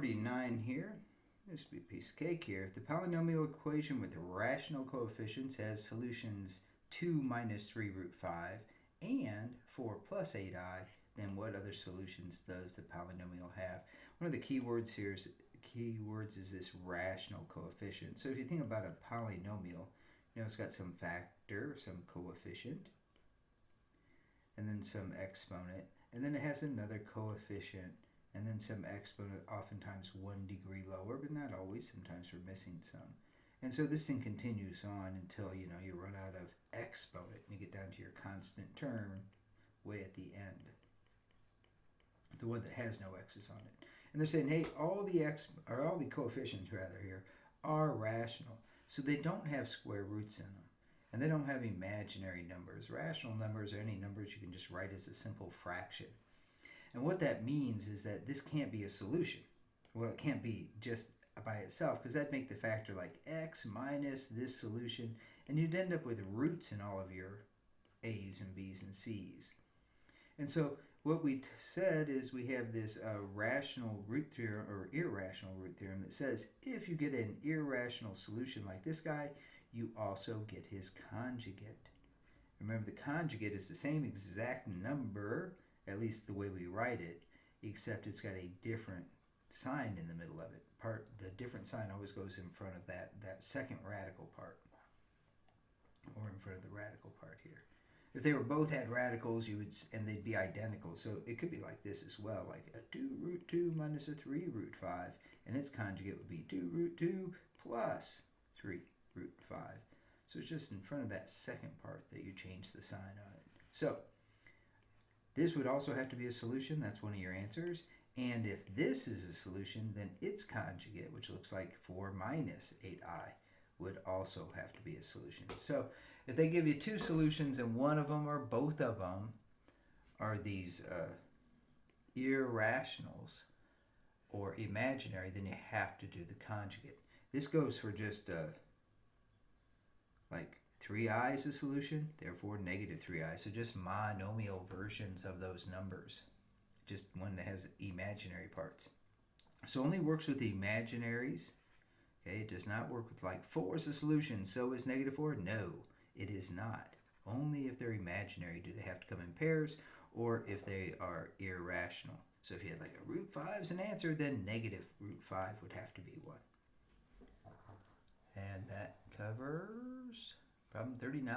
49 here. This would be a piece of cake here. If the polynomial equation with rational coefficients has solutions 2 minus 3 root 5 and 4 plus 8i, then what other solutions does the polynomial have? One of the keywords here is this rational coefficient. So if you think about a polynomial, you know it's got some factor, some coefficient, and then some exponent, and then it has another coefficient, and then some exponent, oftentimes 1 degree lower, but not always. Sometimes we're missing some. And so this thing continues on until you run out of exponent and you get down to your constant term way at the end, the one that has no x's on it. And they're saying, hey, all the coefficients rather here are rational, so they don't have square roots in them, and they don't have imaginary numbers. Rational numbers are any numbers you can just write as a simple fraction. And what that means is that this can't be a solution. Well, it can't be just by itself, because that'd make the factor like x minus this solution, and you'd end up with roots in all of your a's and b's and c's. And so what we said is we have this rational root theorem or irrational root theorem that says if you get an irrational solution like this guy, you also get his conjugate. Remember, the conjugate is the same exact number, at least the way we write it, except it's got a different sign in the middle of it. The different sign always goes in front of that second radical part, or in front of the radical part here. If they were both had radicals, and they'd be identical. So it could be like this as well, like a 2 root 2 minus a 3 root 5, and its conjugate would be 2 root 2 plus 3 root 5. So it's just in front of that second part that you change the sign on it. So this would also have to be a solution. That's one of your answers. And if this is a solution, then its conjugate, which looks like 4 minus 8i, would also have to be a solution. So if they give you two solutions and one of them or both of them are these irrationals or imaginary, then you have to do the conjugate. This goes for just like 3i is a solution, therefore negative 3i. So just monomial versions of those numbers. Just one that has imaginary parts. So only works with the imaginaries. Okay, it does not work with like 4 is a solution, so is negative 4. No, it is not. Only if they're imaginary do they have to come in pairs, or if they are irrational. So if you had like a root 5 as an answer, then negative root 5 would have to be 1. And that covers problem 39.